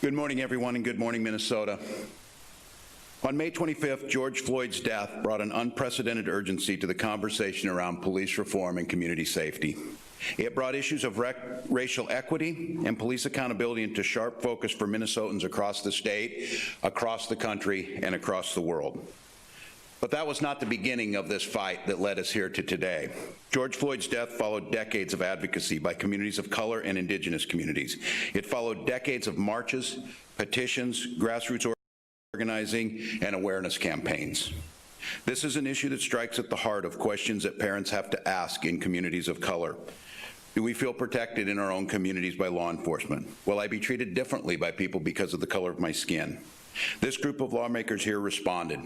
Good morning, everyone, and good morning, Minnesota. On May 25th, George Floyd's death brought an unprecedented urgency to the conversation around police reform and community safety. It brought issues of racial equity and police accountability into sharp focus for Minnesotans across the state, across the country, and across the world. But that was not the beginning of this fight that led us here to today. George Floyd's death followed decades of advocacy by communities of color and indigenous communities. It followed decades of marches, petitions, grassroots organizing, and awareness campaigns. This is an issue that strikes at the heart of questions that parents have to ask in communities of color. Do we feel protected in our own communities by law enforcement? Will I be treated differently by people because of the color of my skin? This group of lawmakers here responded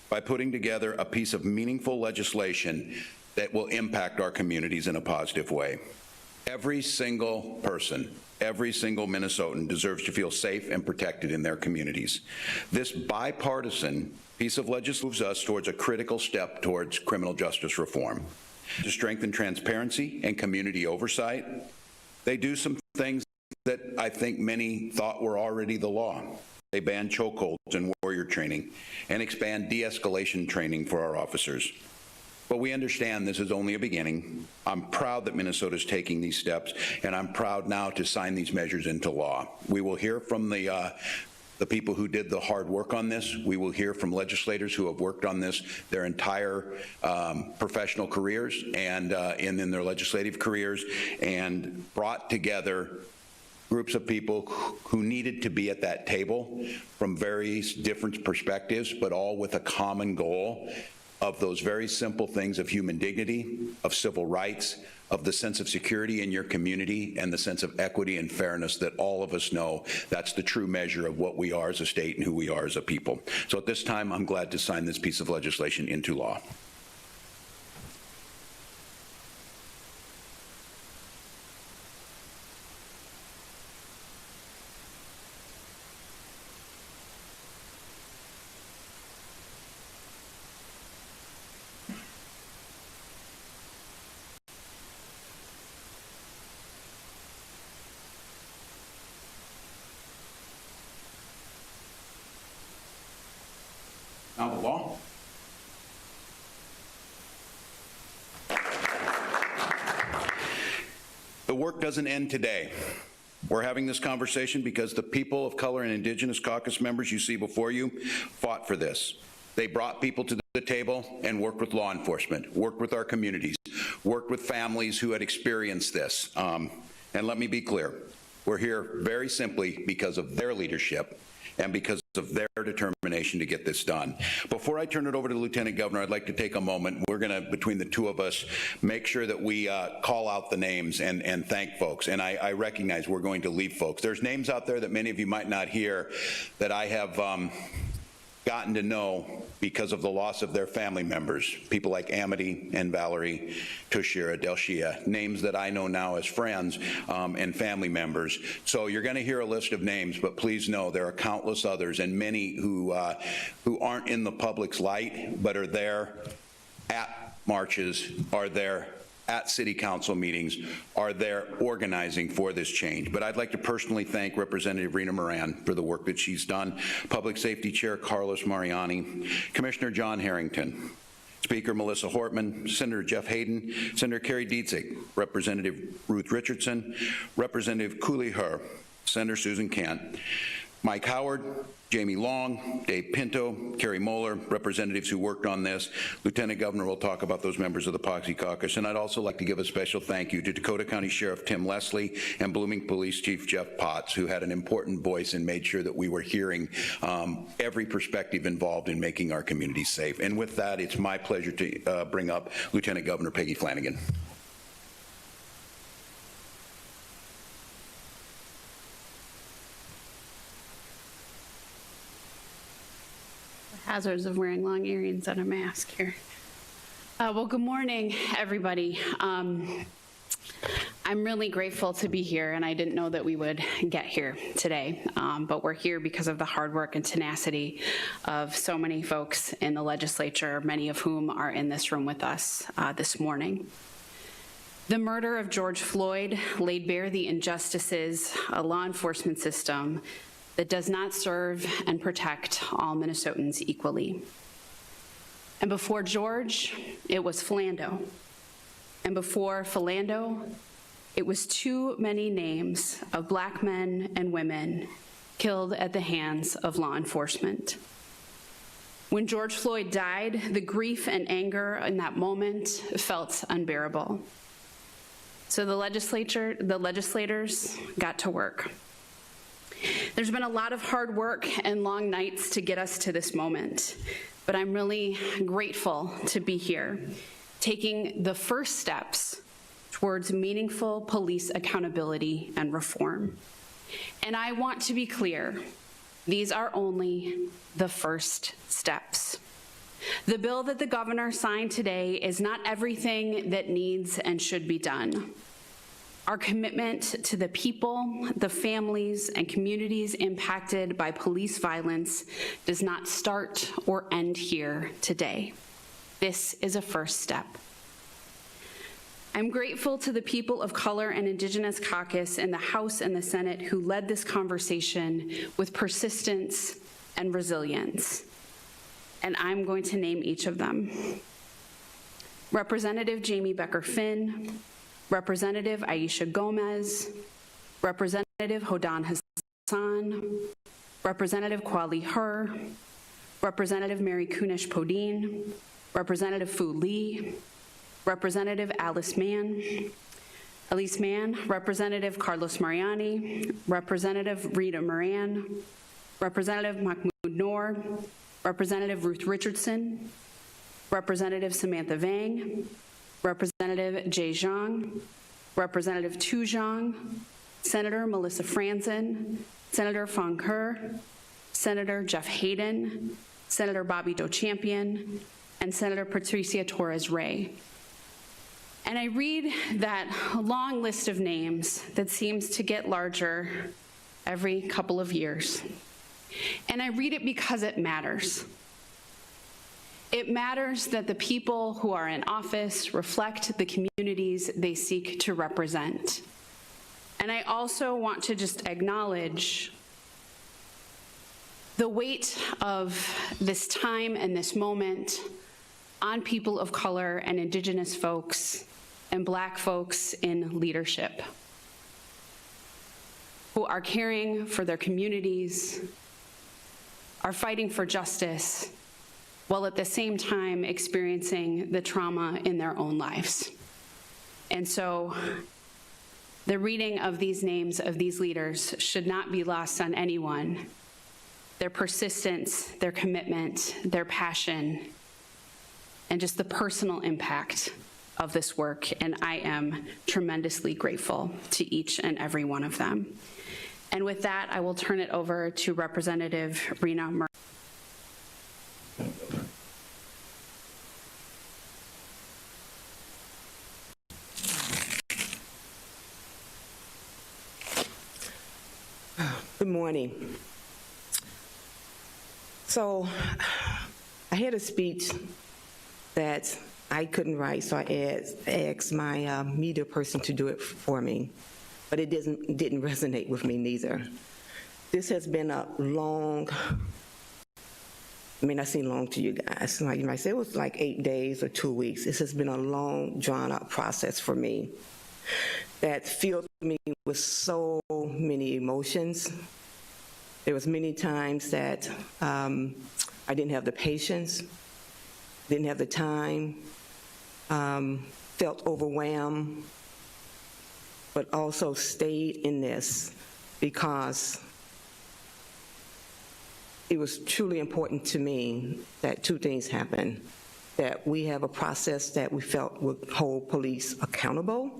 by putting together a piece of meaningful legislation that will impact our communities in a positive way. Every single person, every single Minnesotan deserves to feel safe and protected in their communities. This bipartisan piece of legislation moves us towards a critical step towards criminal justice reform. To strengthen transparency and community oversight, they do some things that I think many thought were already the law. They ban chokeholds and warrior training and expand de-escalation training for our officers. But we understand this is only a beginning. I'm proud that Minnesota is taking these steps, and I'm proud now to sign these measures into law. We will hear from the people who did the hard work on this. We will hear from legislators who have worked on this their entire professional careers and in their legislative careers, and brought together groups of people who needed to be at that table from various different perspectives, but all with a common goal of those very simple things of human dignity, of civil rights, of the sense of security in your community, and the sense of equity and fairness that all of us know that's the true measure of what we are as a state and who we are as a people. So at this time, I'm glad to sign this piece of legislation into law. Now the law. The work doesn't end today. We're having this conversation because the people of color and Indigenous caucus members you see before you fought for this. They brought people to the table and worked with law enforcement, worked with our communities, worked with families who had experienced this. And let me be clear, we're here very simply because of their leadership and because of their determination to get this done. Before I turn it over to the Lieutenant Governor, I'd like to take a moment. We're going to, between the two of us, make sure that we call out the names and thank folks. And I recognize we're going to leave folks. There's names out there that many of you might not hear that I have gotten to know because of the loss of their family members, people like Amity and Valerie, Tushira, Delshia, names that I know now as friends and family members. So you're going to hear a list of names, but please know there are countless others and many who aren't in the public's light, but are there at marches, are there at city council meetings, are there organizing for this change. But I'd like to personally thank Representative Rena Moran for the work that she's done, Public Safety Chair Carlos Mariani, Commissioner John Harrington, Speaker Melissa Hortman, Senator Jeff Hayden, Senator Kerry Dietzig, Representative Ruth Richardson, Representative Cooley Herr, Senator Susan Kent, Mike Howard, Jamie Long, Dave Pinto, Kerry Moeller, representatives who worked on this. Lieutenant Governor will talk about those members of the Poxy Caucus. And I'd also like to give a special thank you to Dakota County Sheriff Tim Leslie and Blooming Police Chief Jeff Potts, who had an important voice and made sure that we were hearing every perspective involved in making our communities safe. And with that, it's my pleasure to bring up Lieutenant Governor Peggy Flanagan. Hazards of wearing long earrings and a mask here. Well, good morning, everybody. I'm really grateful to be here, and I didn't know that we would get here today, but we're here because of the hard work and tenacity of so many folks in the legislature, many of whom are in this room with us this morning. The murder of George Floyd laid bare the injustices, a law enforcement system that does not serve and protect all Minnesotans equally. And before George, it was Philando. And before Philando, it was too many names of Black men and women killed at the hands of law enforcement. When George Floyd died, the grief and anger in that moment felt unbearable. So the legislators got to work. There's been a lot of hard work and long nights to get us to this moment, but I'm really grateful to be here, taking the first steps towards meaningful police accountability and reform. And I want to be clear, these are only the first steps. The bill that the governor signed today is not everything that needs and should be done. Our commitment to the people, the families, and communities impacted by police violence does not start or end here today. This is a first step. I'm grateful to the people of color and Indigenous caucus in the House and the Senate who led this conversation with persistence and resilience. And I'm going to name each of them. Representative Jamie Becker-Finn, Representative Aisha Gomez, Representative Hodan Hassan, Representative Kwali Hur, Representative Mary Kunish-Podine, Representative Fu Lee, Representative Elise Mann, Representative Carlos Mariani, Representative Rita Moran, Representative Mahmoud Noor, Representative Ruth Richardson, Representative Samantha Vang, Representative Jay Zhang, Representative Tu Zhang, Senator Melissa Franzen, Senator Fong Kerr, Senator Jeff Hayden, Senator Bobby Doe Champion, and Senator Patricia Torres Ray. And I read that long list of names that seems to get larger every couple of years. And I read it because it matters. It matters that the people who are in office reflect the communities they seek to represent. And I also want to just acknowledge the weight of this time and this moment on people of color and Indigenous folks and Black folks in leadership who are caring for their communities, are fighting for justice, while at the same time experiencing the trauma in their own lives. And so the reading of these names of these leaders should not be lost on anyone. Their persistence, their commitment, their passion, and just the personal impact of this work, and I am tremendously grateful to each and every one of them. And with that, I will turn it over to Representative Rena Murray. Good morning. So I had a speech that I couldn't write, so I asked my media person to do it for me, but it didn't resonate with me neither. This has been a long, I mean, I seem long to you guys. Like you might say, it was like 8 days or 2 weeks. This has been a long, drawn-out process for me that filled me with so many emotions. There was many times that I didn't have the patience, didn't have the time, felt overwhelmed, but also stayed in this because it was truly important to me that two things happen, that we have a process that we felt would hold police accountable,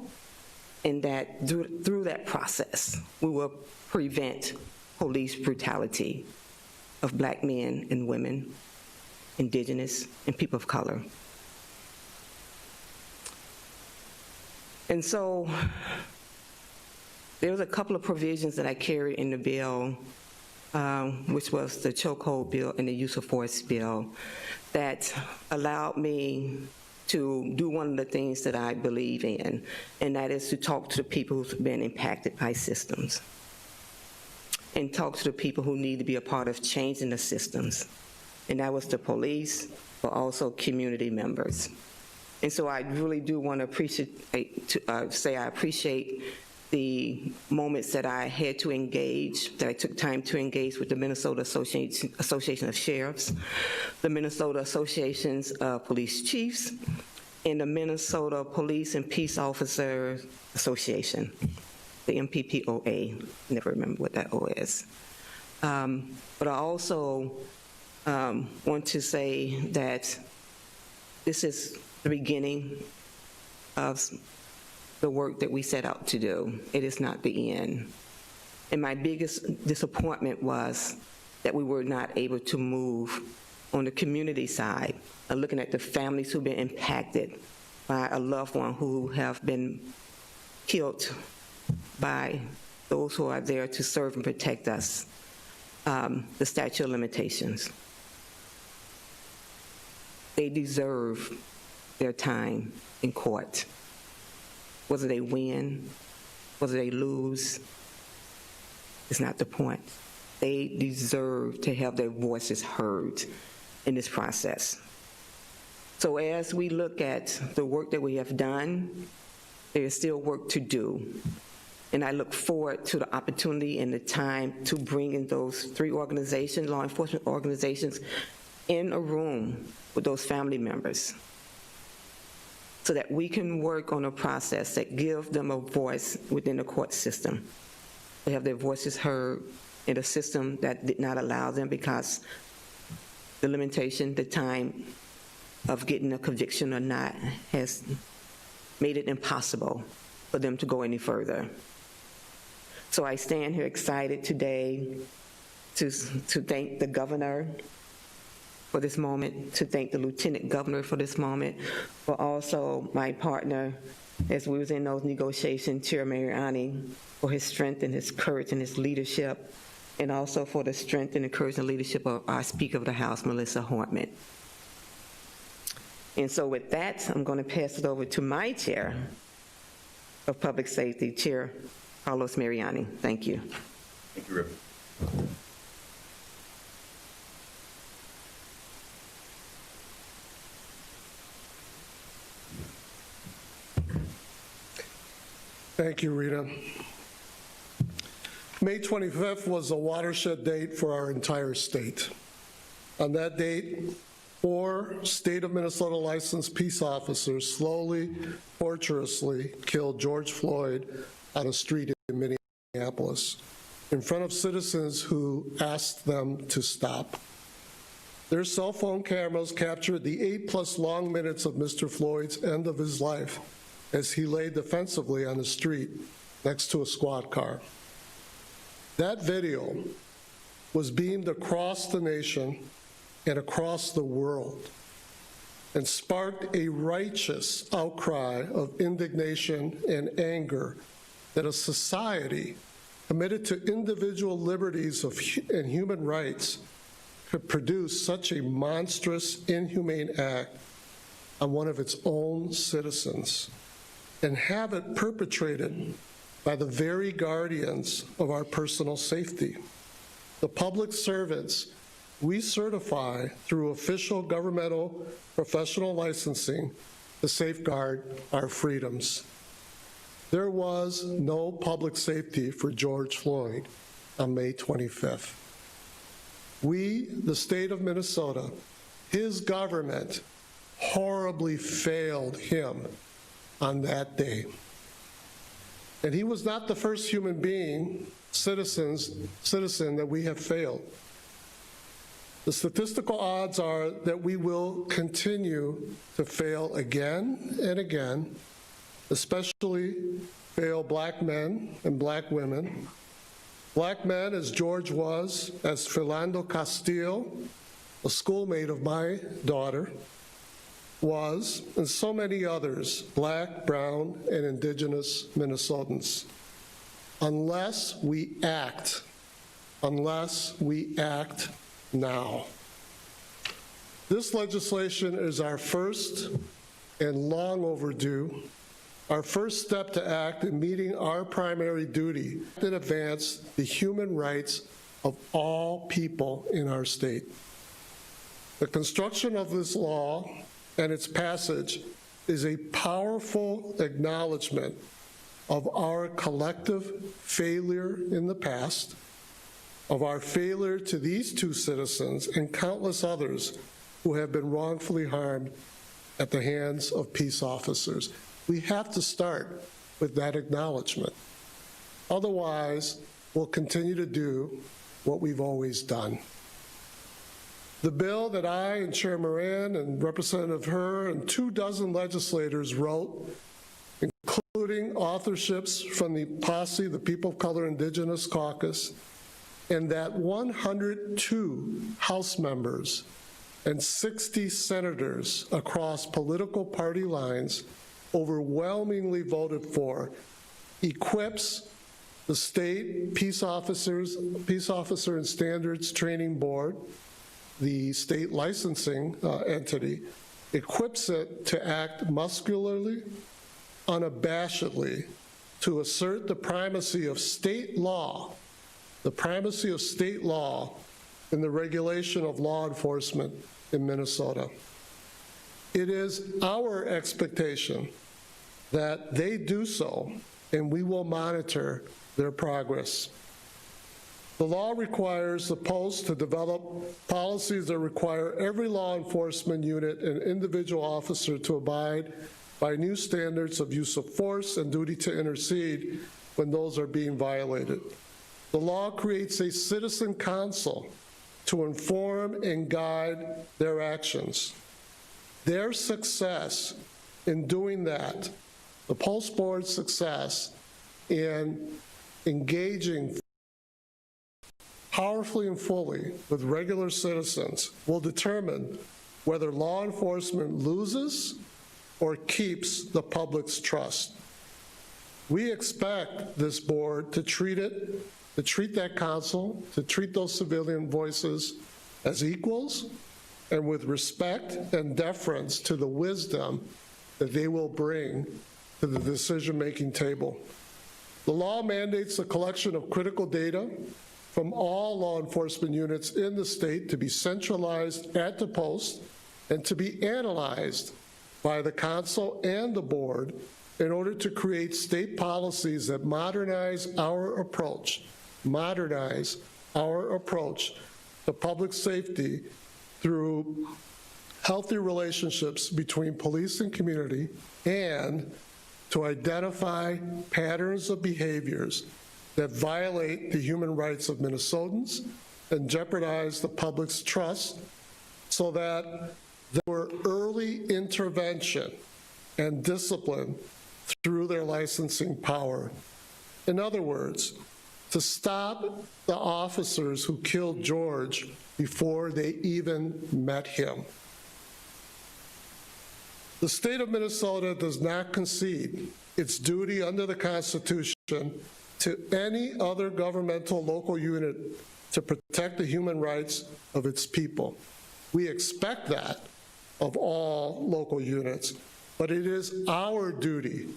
and that through that process, we will prevent police brutality of Black men and women, Indigenous, and people of color. And so there was a couple of provisions that I carried in the bill, which was the chokehold bill and the use of force bill, that allowed me to do one of the things that I believe in, and that is to talk to the people who've been impacted by systems. and talk to the people who need to be a part of changing the systems. And that was the police, but also community members. And so I really do want to say I appreciate the moments that I had to engage, that I took time to engage with the Minnesota Association of Sheriffs, the Minnesota Associations of Police Chiefs, and the Minnesota Police and Peace Officers Association, the MPPOA. Never remember what that O is. But I also want to say that this is the beginning of the work that we set out to do. It is not the end. And my biggest disappointment was that we were not able to move on the community side, looking at the families who've been impacted by a loved one who have been killed by those who are there to serve and protect us, the statute of limitations. They deserve their time in court. Whether they win, whether they lose, is not the point. They deserve to have their voices heard in this process. So as we look at the work that we have done, there is still work to do. And I look forward to the opportunity and the time to bring in those three organizations, law enforcement organizations, in a room with those family members so that we can work on a process that gives them a voice within the court system. They have their voices heard in a system that did not allow them because the limitation, the time of getting a conviction or not has made it impossible for them to go any further. So I stand here excited today to thank the governor for this moment, to thank the lieutenant governor for this moment, but also my partner as we was in those negotiations, Chair Mariani, for his strength and his courage and his leadership, and also for the strength and the courage and leadership of our Speaker of the House, Melissa Hortman. And so with that, I'm going to pass it over to my Chair of Public Safety, Chair Carlos Mariani. Thank you. Thank you, Rip. Thank you, Rita. May 25th was a watershed date for our entire state. On that date, 4 state of Minnesota licensed peace officers slowly, torturously killed George Floyd on a street in Minneapolis in front of citizens who asked them to stop. Their cell phone cameras captured the 8+ long minutes of Mr. Floyd's end of his life as he lay defensively on the street next to a squad car. That video was beamed across the nation and across the world and sparked a righteous outcry of indignation and anger that a society committed to individual liberties and human rights could produce such a monstrous, inhumane act on one of its own citizens and have it perpetrated by the very guardians of our personal safety. The public servants we certify through official governmental professional licensing to safeguard our freedoms. There was no public safety for George Floyd on May 25th. We, the state of Minnesota, his government, horribly failed him on that day. And he was not the first human being, citizen that we have failed. The statistical odds are that we will continue to fail again and again, especially fail black men and black women. Black men, as George was, as Philando Castile, a schoolmate of my daughter, was, and so many others, black, brown, and indigenous Minnesotans. Unless we act now. This legislation is our first and long overdue our first step to act in meeting our primary duty to advance the human rights of all people in our state. The construction of this law and its passage is a powerful acknowledgement of our collective failure in the past, of our failure to these two citizens and countless others who have been wrongfully harmed at the hands of peace officers. We have to start with that acknowledgement. Otherwise, we'll continue to do what we've always done. The bill that I and Chair Moran and Representative Herr and 24 legislators wrote, including authorships from the POSSE, the People of Color Indigenous Caucus, and that 102 House members and 60 senators across political party lines overwhelmingly voted for, equips the state Peace Officer and Standards Training Board, the state licensing entity, equips it to act muscularly, unabashedly, to assert the primacy of state law, in the regulation of law enforcement in Minnesota. It is our expectation that they do so, and we will monitor their progress. The law requires the Post to develop policies that require every law enforcement unit and individual officer to abide by new standards of use of force and duty to intercede when those are being violated. The law creates a citizen council to inform and guide their actions. Their success in doing that, the Post Board's success in engaging powerfully and fully with regular citizens, will determine whether law enforcement loses or keeps the public's trust. We expect this board to treat that council, to treat those civilian voices as equals and with respect and deference to the wisdom that they will bring to the decision-making table. The law mandates the collection of critical data from all law enforcement units in the state to be centralized at the Post and to be analyzed by the council and the board in order to create state policies that modernize our approach to public safety through healthy relationships between police and community, and to identify patterns of behaviors that violate the human rights of Minnesotans and jeopardize the public's trust, so that there were early intervention and discipline through their licensing power. In other words, to stop the officers who killed George before they even met him. The state of Minnesota does not concede its duty under the Constitution to any other governmental local unit to protect the human rights of its people. We expect that of all local units, but it is our duty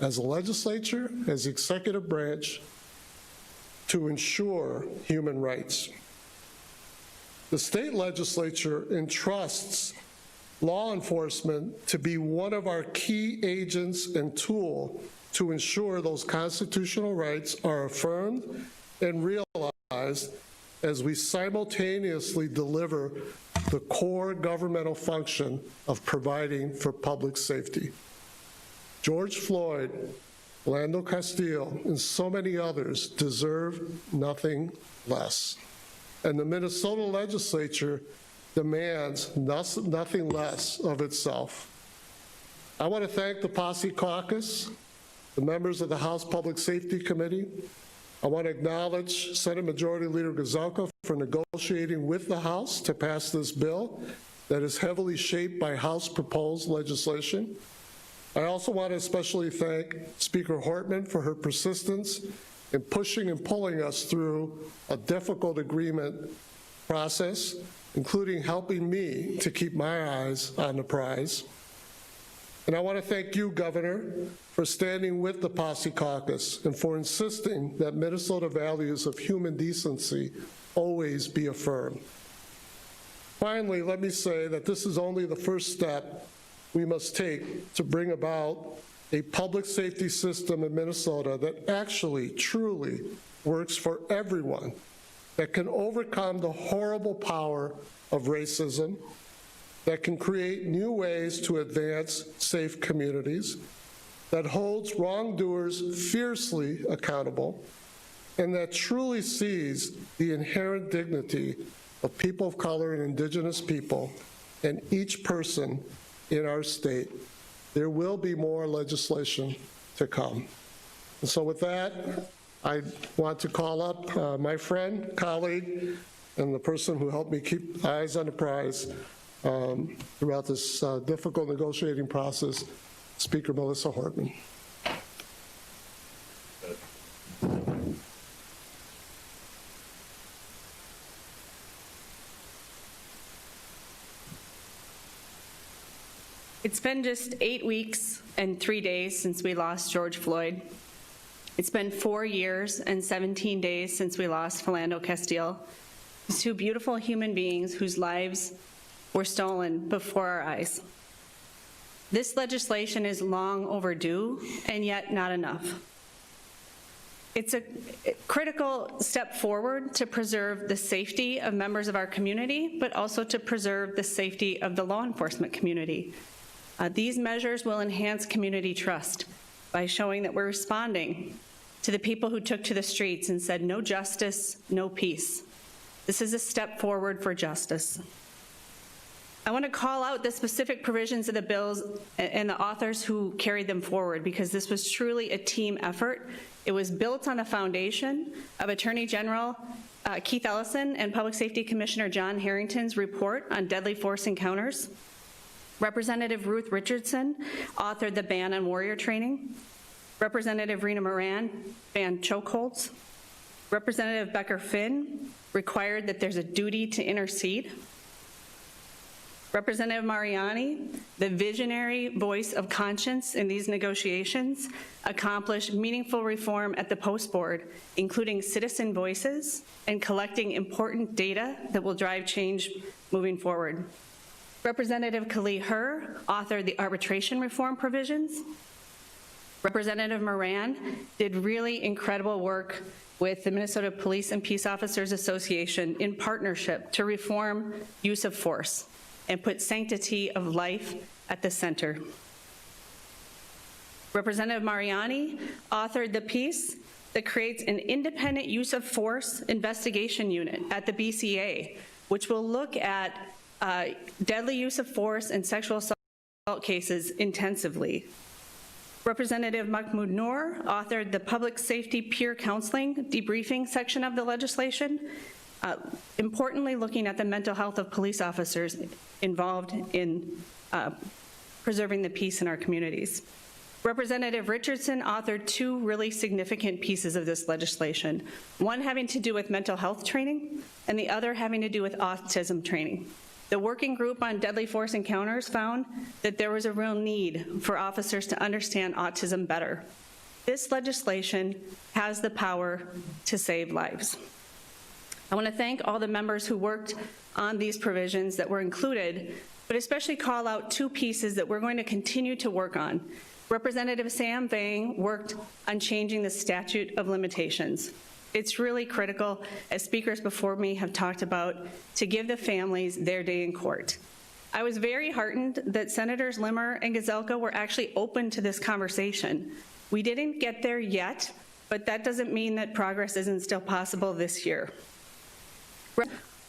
as a legislature, as the executive branch, to ensure human rights. The state legislature entrusts law enforcement to be one of our key agents and tool to ensure those constitutional rights are affirmed and realized as we simultaneously deliver the core governmental function of providing for public safety. George Floyd, Lando Castillo, and so many others deserve nothing less. And the Minnesota legislature demands nothing less of itself. I want to thank the Posse Caucus, the members of the House Public Safety Committee. I want to acknowledge Senate Majority Leader Gazelka for negotiating with the House to pass this bill that is heavily shaped by House-proposed legislation. I also want to especially thank Speaker Hortman for her persistence in pushing and pulling us through a difficult agreement process, including helping me to keep my eyes on the prize. And I want to thank you, Governor, for standing with the Posse Caucus, and for insisting that Minnesota values of human decency always be affirmed. Finally, let me say that this is only the first step we must take to bring about a public safety system in Minnesota that actually, truly works for everyone, that can overcome the horrible power of racism, that can create new ways to advance safe communities, that holds wrongdoers fiercely accountable, and that truly sees the inherent dignity of people of color and indigenous people and each person in our state. There will be more legislation to come. And so with that, I want to call up my friend, colleague, and the person who helped me keep eyes on the prize throughout this difficult negotiating process, Speaker Melissa Hortman. It's been just 8 weeks and 3 days since we lost George Floyd. It's been 4 years and 17 days since we lost Philando Castile, these two beautiful human beings whose lives were stolen before our eyes. This legislation is long overdue, and yet not enough. It's a critical step forward to preserve the safety of members of our community, but also to preserve the safety of the law enforcement community. These measures will enhance community trust by showing that we're responding to the people who took to the streets and said, no justice, no peace. This is a step forward for justice. I want to call out the specific provisions of the bills and the authors who carried them forward, because this was truly a team effort. It was built on the foundation of Attorney General Keith Ellison and Public Safety Commissioner John Harrington's report on deadly force encounters. Representative Ruth Richardson authored the ban on warrior training. Representative Rena Moran banned chokeholds. Representative Becker Finn required that there's a duty to intercede. Representative Mariani, the visionary voice of conscience in these negotiations, accomplished meaningful reform at the Post Board, including citizen voices and collecting important data that will drive change moving forward. Representative Khalil Herr authored the arbitration reform provisions. Representative Moran did really incredible work with the Minnesota Police and Peace Officers Association in partnership to reform use of force and put sanctity of life at the center. Representative Mariani authored the piece that creates an independent use of force investigation unit at the BCA, which will look at deadly use of force and sexual assault cases intensively. Representative Mahmoud Noor authored the public safety peer counseling debriefing section of the legislation, importantly looking at the mental health of police officers involved in preserving the peace in our communities. Representative Richardson authored two really significant pieces of this legislation, one having to do with mental health training and the other having to do with autism training. The working group on deadly force encounters found that there was a real need for officers to understand autism better. This legislation has the power to save lives. I want to thank all the members who worked on these provisions that were included, but especially call out two pieces that we're going to continue to work on. Representative Sam Vang worked on changing the statute of limitations. It's really critical, as speakers before me have talked about, to give the families their day in court. I was very heartened that Senators Limmer and Gazelka were actually open to this conversation. We didn't get there yet, but that doesn't mean that progress isn't still possible this year.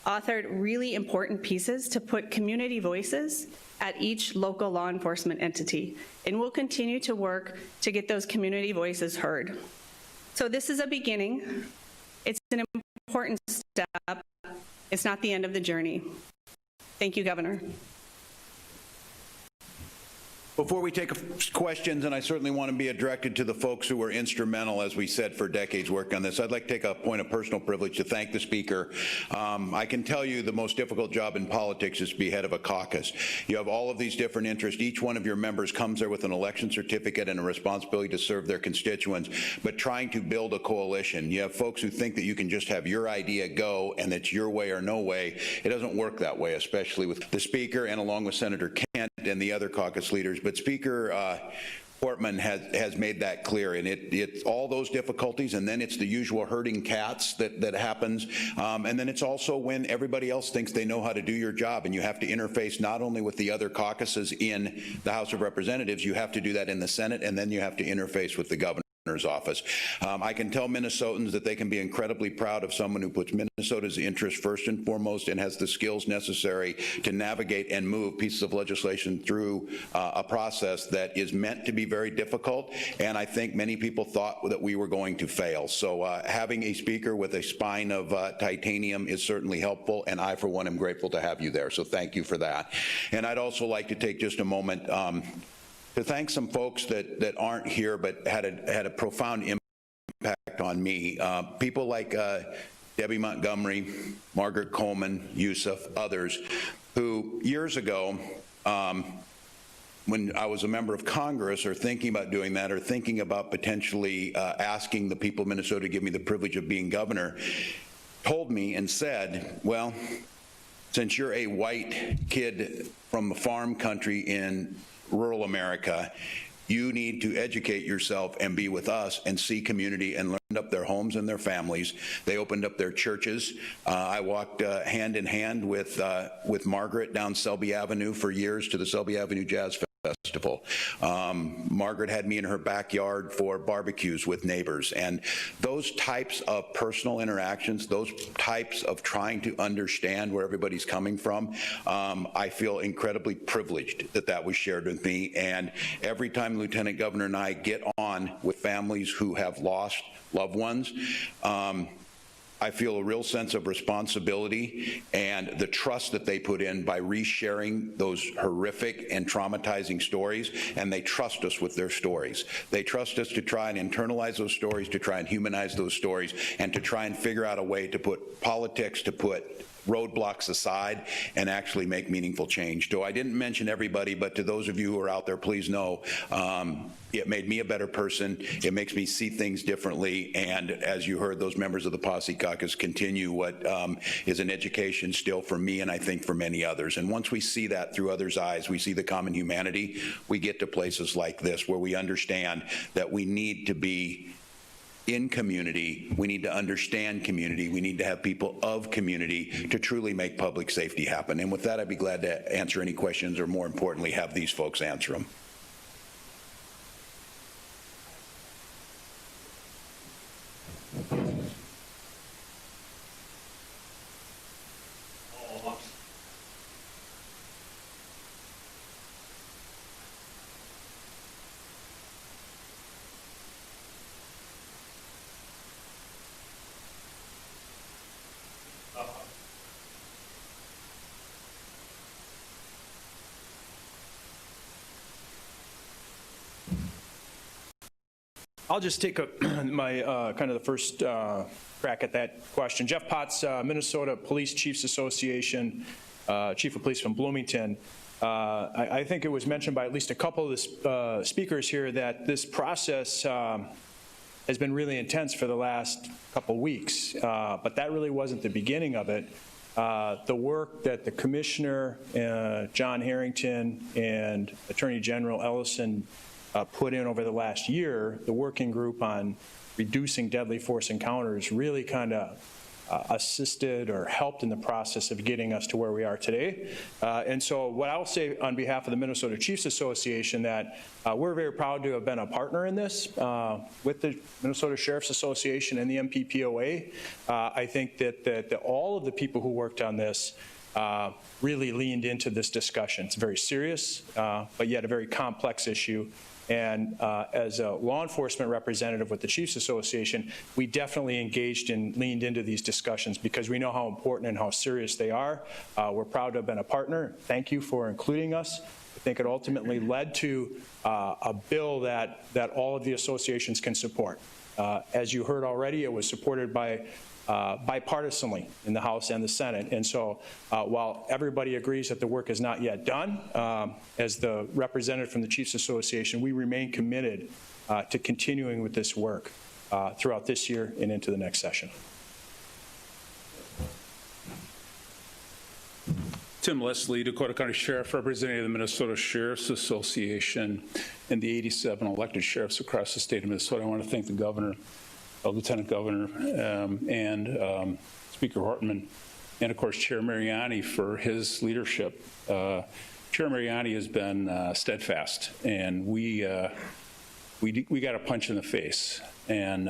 Authored really important pieces to put community voices at each local law enforcement entity, and we'll continue to work to get those community voices heard. So this is a beginning. It's an important step. It's not the end of the journey. Thank you, Governor. Before we take questions, and I certainly want to be directed to the folks who were instrumental, as we said, for decades work on this, I'd like to take a point of personal privilege to thank the Speaker. I can tell you the most difficult job in politics is to be head of a caucus. You have all of these different interests. Each one of your members comes there with an election certificate and a responsibility to serve their constituents, but trying to build a coalition. You have folks who think that you can just have your idea go and it's your way or no way. It doesn't work that way, especially with the Speaker and along with Senator Kent and the other caucus leaders. But Speaker Portman has made that clear, and it's all those difficulties, and then it's the usual herding cats that happens, and then it's also when everybody else thinks they know how to do your job, and you have to interface not only with the other caucuses in the House of Representatives, you have to do that in the Senate, and then you have to interface with the governor. Office. I can tell Minnesotans that they can be incredibly proud of someone who puts Minnesota's interests first and foremost and has the skills necessary to navigate and move pieces of legislation through a process that is meant to be very difficult, and I think many people thought that we were going to fail. So having a Speaker with a spine of titanium is certainly helpful, and I, for one, am grateful to have you there, so thank you for that. And I'd also like to take just a moment to thank some folks that aren't here but had a profound impact on me. People like Debbie Montgomery, Margaret Coleman, Yusuf, others, who years ago, when I was a member of Congress or thinking about doing that or thinking about potentially asking the people of Minnesota to give me the privilege of being governor, told me and said, well, since you're a white kid from a farm country in rural America, you need to educate yourself and be with us and see community and learn up their homes and their families. They opened up their churches. I walked hand in hand with Margaret down Selby Avenue for years to the Selby Avenue Jazz Festival. Margaret had me in her backyard for barbecues with neighbors, and those types of personal interactions, those types of trying to understand where everybody's coming from, I feel incredibly privileged that was shared with me. And every time Lieutenant Governor and I get on with families who have lost loved ones, I feel a real sense of responsibility and the trust that they put in by resharing those horrific and traumatizing stories, and they trust us with their stories. They trust us to try and internalize those stories, to try and humanize those stories, and to try and figure out a way to put politics, to put roadblocks aside and actually make meaningful change. So I didn't mention everybody, but to those of you who are out there, please know it made me a better person. It makes me see things differently. And as you heard, those members of the Posse Caucus continue what is an education still for me and I think for many others. And once we see that through others' eyes, we see the common humanity, we get to places like this where we understand that we need to be in community, we need to understand community, we need to have people of community to truly make public safety happen. And with that, I'd be glad to answer any questions, or more importantly, have these folks answer them. I'll just take my kind of the first crack at that question. Jeff Potts, Minnesota Police Chiefs Association, Chief of Police from Bloomington. I think it was mentioned by at least a couple of the speakers here that this process has been really intense for the last couple weeks, but that really wasn't the beginning of it. The work that the Commissioner, John Harrington, and Attorney General Ellison put in over the last year, the working group on reducing deadly force encounters really kind of assisted or helped in the process of getting us to where we are today. And so what I'll say on behalf of the Minnesota Chiefs Association, that we're very proud to have been a partner in this with the Minnesota Sheriff's Association and the MPPOA. I think that all of the people who worked on this really leaned into this discussion. It's very serious, but yet a very complex issue. And as a law enforcement representative with the Chiefs Association, we definitely engaged and leaned into these discussions because we know how important and how serious they are. We're proud to have been a partner. Thank you for including us. I think it ultimately led to a bill that all of the associations can support. As you heard already, it was supported by bipartisanly in the House and the Senate. And so while everybody agrees that the work is not yet done, as the representative from the Chiefs Association, we remain committed to continuing with this work throughout this year and into the next session. Tim Leslie, Dakota County Sheriff, representing the Minnesota Sheriff's Association and the 87 elected sheriffs across the state of Minnesota. I want to thank the governor, Lieutenant Governor, and Speaker Hortman, and of course Chair Mariani for his leadership. Chair Mariani has been steadfast, and we got a punch in the face, and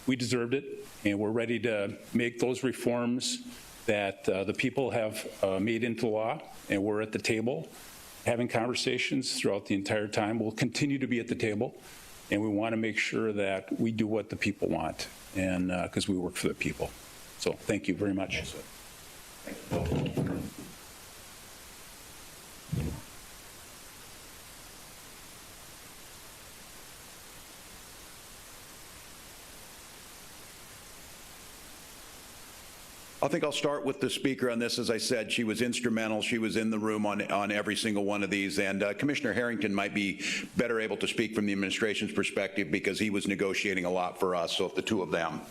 we deserved it, and we're ready to make those reforms that the people have made into law, and we're at the table having conversations throughout the entire time. We'll continue to be at the table, and we want to make sure that we do what the people want, and because we work for the people. So thank you very much. I think I'll start with the speaker on this. As I said, she was instrumental. She was in the room on every single one of these. And Commissioner Harrington might be better able to speak from the administration's perspective because he was negotiating a lot for us. So if the two of them.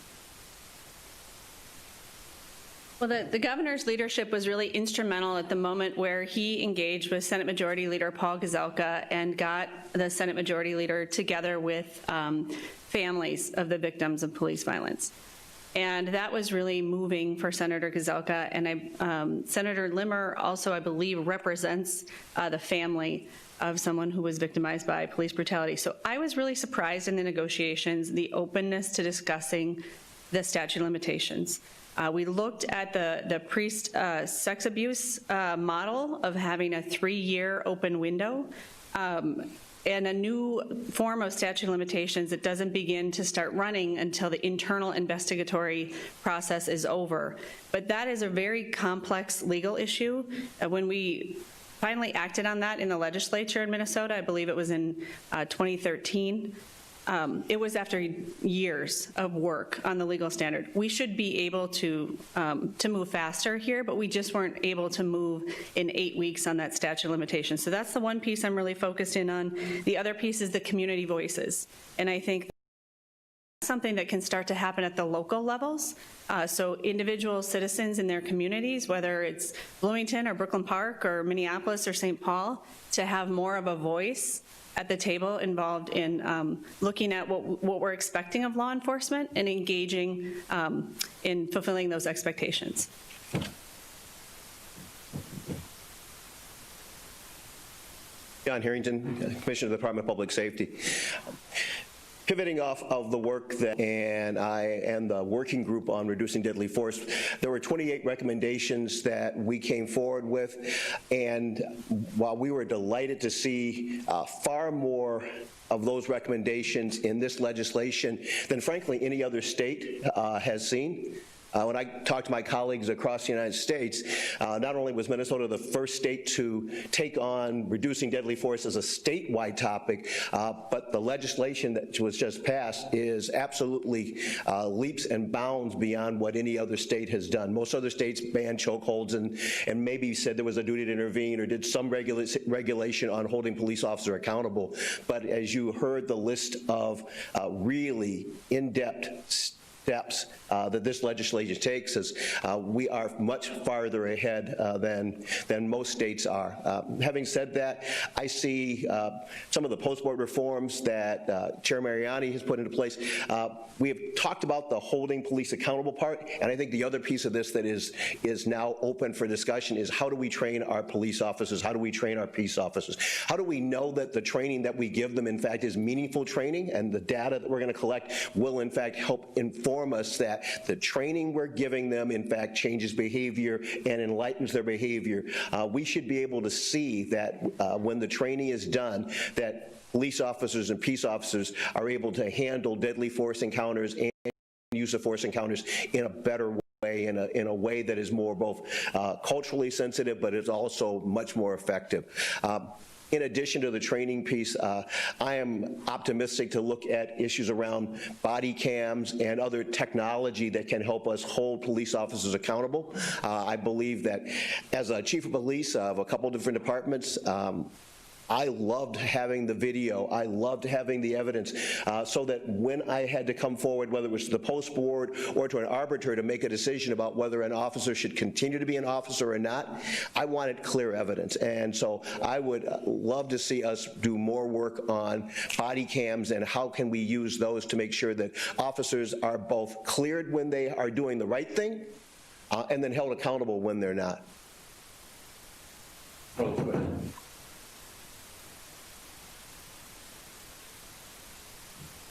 Well, the governor's leadership was really instrumental at the moment where he engaged with Senate Majority Leader Paul Gazelka and got the Senate Majority Leader together with families of the victims of police violence. And that was really moving for Senator Gazelka. And Senator Limmer also, I believe, represents the family of someone who was victimized by police brutality. So I was really surprised in the negotiations, the openness to discussing the statute of limitations. We looked at the priest sex abuse model of having a 3-year open window. And a new form of statute of limitations that doesn't begin to start running until the internal investigatory process is over. But that is a very complex legal issue. When we finally acted on that in the legislature in Minnesota, I believe it was in 2013, it was after years of work on the legal standard. We should be able to move faster here, but we just weren't able to move in 8 weeks on that statute of limitations. So that's the one piece I'm really focused in on. The other piece is the community voices. And I think that's something that can start to happen at the local levels. So individual citizens in their communities, whether it's Bloomington or Brooklyn Park or Minneapolis or St. Paul, to have more of a voice at the table involved in looking at what we're expecting of law enforcement and engaging in fulfilling those expectations. John Harrington, Commissioner of the Department of Public Safety. Pivoting off of the work and the working group on reducing deadly force, there were 28 recommendations that we came forward with, and while we were delighted to see far more of those recommendations in this legislation than frankly any other state has seen, when I talked to my colleagues across the United States, not only was Minnesota the first state to take on reducing deadly force as a statewide topic, but the legislation that was just passed is absolutely leaps and bounds beyond what any other state has done. Most other states banned chokeholds and maybe said there was a duty to intervene or did some regulation on holding police officers accountable. But as you heard the list of really in-depth steps that this legislation takes, as we are much farther ahead than most states are. Having said that, I see some of the post-board reforms that Chair Mariani has put into place. We have talked about the holding police accountable part, and I think the other piece of this that is now open for discussion is how do we train our police officers? How do we train our peace officers? How do we know that the training that we give them, in fact, is meaningful training, and the data that we're going to collect will, in fact, help inform inform us that the training we're giving them, in fact, changes behavior and enlightens their behavior. We should be able to see that when the training is done, that police officers and peace officers are able to handle deadly force encounters and use of force encounters in a better way, in a way that is more both culturally sensitive, but is also much more effective. In addition to the training piece, I am optimistic to look at issues around body cams and other technology that can help us hold police officers accountable. I believe that as a chief of police of a couple different departments, I loved having the video. I loved having the evidence so that when I had to come forward, whether it was to the post board or to an arbiter to make a decision about whether an officer should continue to be an officer or not, I wanted clear evidence. And so I would love to see us do more work on body cams and how can we use those to make sure that officers are both cleared when they are doing the right thing and then held accountable when they're not.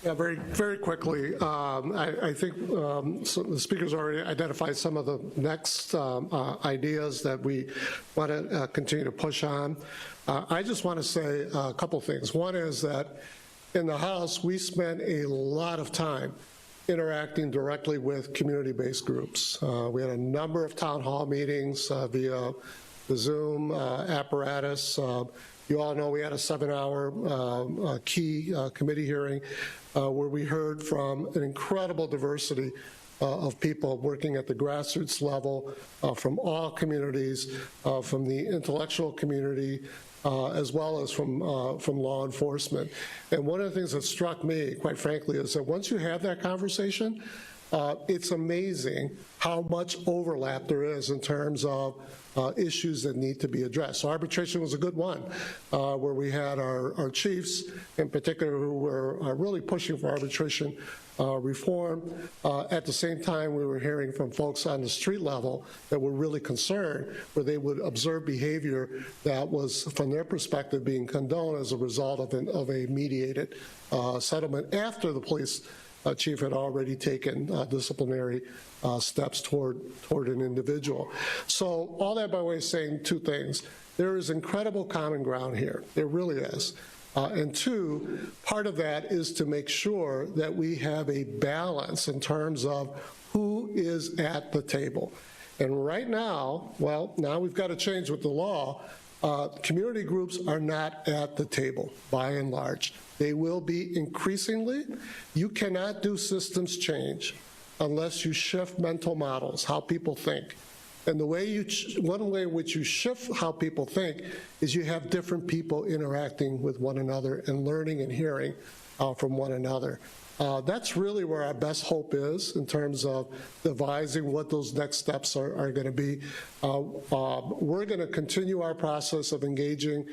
Yeah, very quickly. I think so the speakers already identified some of the next ideas that we want to continue to push on. I just want to say a couple things. One is that in the House, we spent a lot of time interacting directly with community-based groups. We had a number of town hall meetings via the Zoom apparatus. You all know we had a 7-hour key committee hearing where we heard from an incredible diversity of people working at the grassroots level from all communities, from the intellectual community, as well as from law enforcement. And one of the things that struck me, quite frankly, is that once you have that conversation, it's amazing how much overlap there is in terms of issues that need to be addressed. So arbitration was a good one, where we had our chiefs in particular who were really pushing for arbitration reform. At the same time, we were hearing from folks on the street level that were really concerned, where they would observe behavior that was, from their perspective, being condoned as a result of a mediated settlement after the police chief had already taken disciplinary steps toward an individual. So all that by way of saying two things. There is incredible common ground here. There really is. And two, part of that is to make sure that we have a balance in terms of who is at the table. And right now, well, now we've got to change with the law. Community groups are not at the table, by and large. They will be increasingly. You cannot do systems change unless you shift mental models, how people think. And the way one way in which you shift how people think is you have different people interacting with one another and learning and hearing from one another. That's really where our best hope is in terms of devising what those next steps are going to be. We're going to continue our process of engaging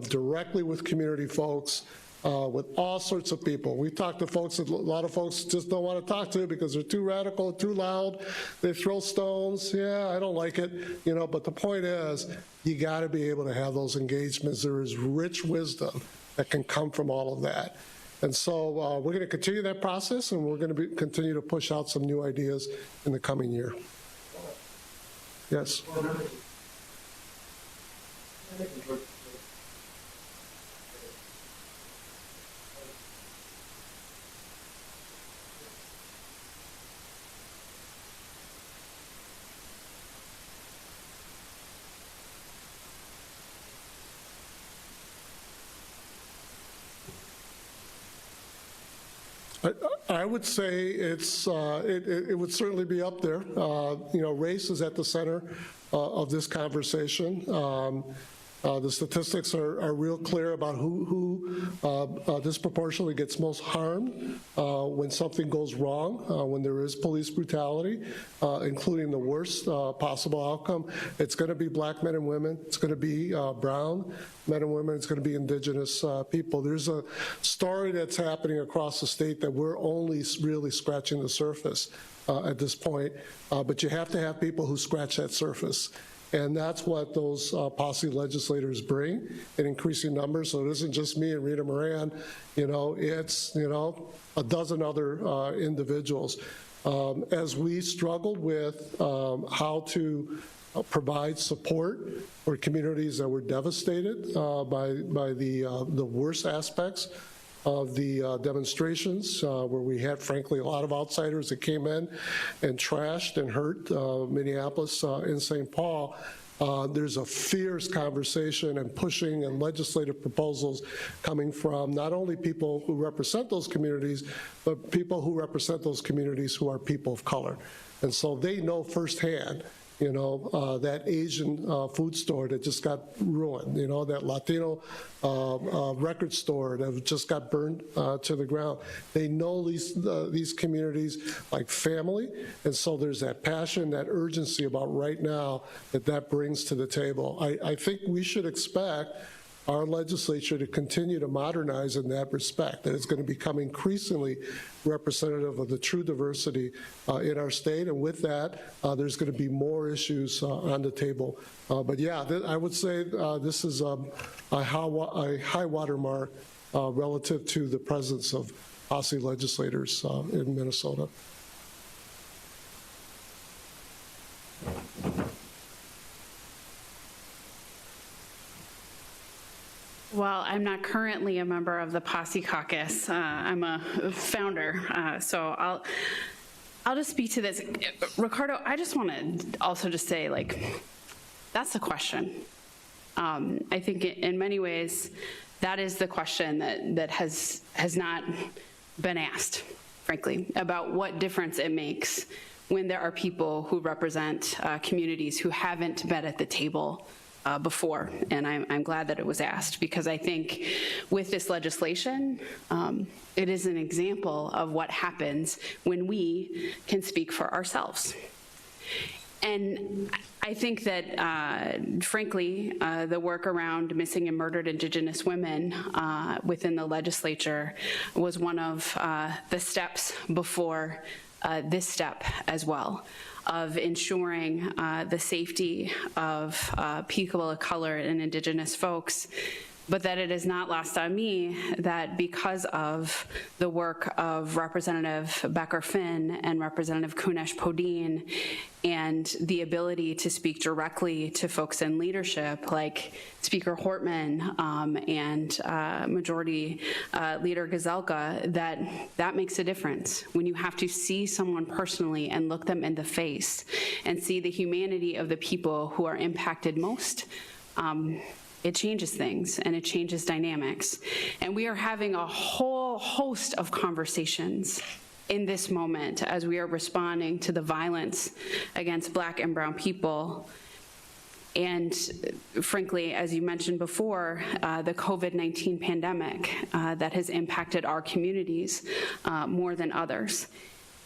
directly with community folks, with all sorts of people. We talk to folks that a lot of folks just don't want to talk to because they're too radical, too loud. They throw stones. Yeah, I don't like it. You know, but the point is, you got to be able to have those engagements. There is rich wisdom that can come from all of that. And so we're going to continue that process, and we're going to continue to push out some new ideas in the coming year. Yes. I would say it would certainly be up there. You know, race is at the center of this conversation. The statistics are real clear about who disproportionately gets most harmed when something goes wrong, when there is police brutality, including the worst possible outcome. It's going to be black men and women. It's going to be brown men and women. It's going to be indigenous people. There's a story that's happening across the state that we're only really scratching the surface at this point, but you have to have people who scratch that surface. And that's what those posse legislators bring in increasing numbers. So it isn't just me and Rita Moran, you know, it's, you know, a dozen other individuals. As we struggled with how to provide support for communities that were devastated by the worst aspects of the demonstrations, where we had, frankly, a lot of outsiders that came in and trashed and hurt Minneapolis and St. Paul. There's a fierce conversation and pushing and legislative proposals coming from not only people who represent those communities, but people who represent those communities who are people of color. And so they know firsthand, you know, that Asian food store that just got ruined, you know, that Latino record store that just got burned to the ground. They know these communities like family, and so there's that passion, that urgency about right now that brings to the table. I think we should expect our legislature to continue to modernize in that respect, that it's going to become increasingly representative of the true diversity in our state, and with that, there's going to be more issues on the table. But yeah, I would say this is a high water mark relative to the presence of Posse legislators in Minnesota. Well, I'm not currently a member of the Posse Caucus. I'm a founder, so I'll just speak to this. Ricardo, I just want to also just say, like, that's the question. I think in many ways, that is the question that has not been asked, frankly, about what difference it makes when there are people who represent communities who haven't been at the table before, and I'm glad that it was asked, because I think with this legislation, it is an example of what happens when we can speak for ourselves. And I think that, frankly, the work around missing and murdered Indigenous women within the legislature was one of the steps before this step as well, of ensuring the safety of people of color and Indigenous folks, but that it is not lost on me that because of the work of Representative Becker-Finn and Representative Kunesh-Podine and the ability to speak directly to folks in leadership like Speaker Hortman and Majority Leader Gazelka, that makes a difference. When you have to see someone personally and look them in the face and see the humanity of the people who are impacted most, it changes things and it changes dynamics. And we are having a whole host of conversations in this moment as we are responding to the violence against Black and brown people. And frankly, as you mentioned before, the COVID-19 pandemic that has impacted our communities more than others.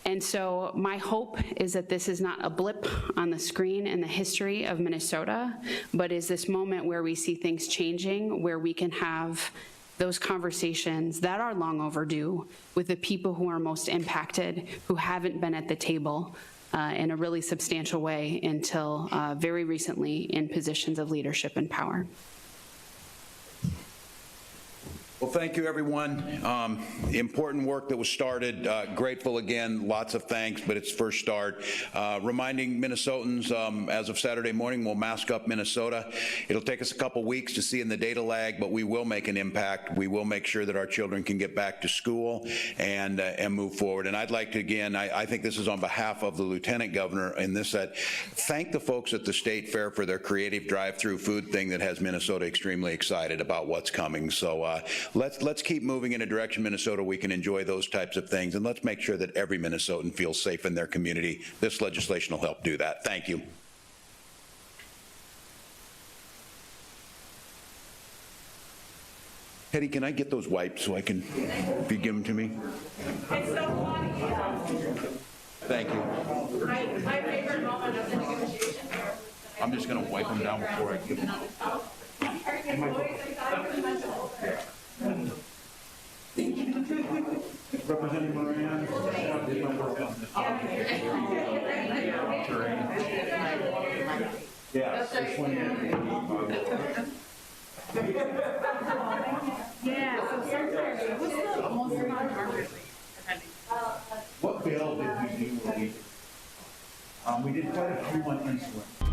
And so my hope is that this is not a blip on the screen in the history of Minnesota, but is this moment where we see things changing, where we can have those conversations that are long overdue with the people who are most impacted, who haven't been at the table in a really substantial way until very recently in positions of leadership and power. Well, thank you, everyone. Important work that was started. Grateful again, lots of thanks, but it's first start. Reminding Minnesotans, as of Saturday morning, we'll mask up Minnesota. It'll take us a couple weeks to see in the data lag, but we will make an impact. We will make sure that our children can get back to school and move forward. And I'd like to, again, I think this is on behalf of the Lieutenant Governor in this, that thank the folks at the State Fair for their creative drive-through food thing that has Minnesota extremely excited about what's coming. So let's keep moving in a direction, Minnesota, we can enjoy those types of things, and let's make sure that every Minnesotan feels safe in their community. This legislation will help do that. Thank you. Hetty, can I get those wipes so I can, if you give them to me? Thank you. My favorite moment of the negotiation. I'm just going to wipe them down before I give them. Representative Moran. Yeah, this one. Yeah, so sometimes, what's the most amount of market? What bill did you do? We did quite a few on insulin.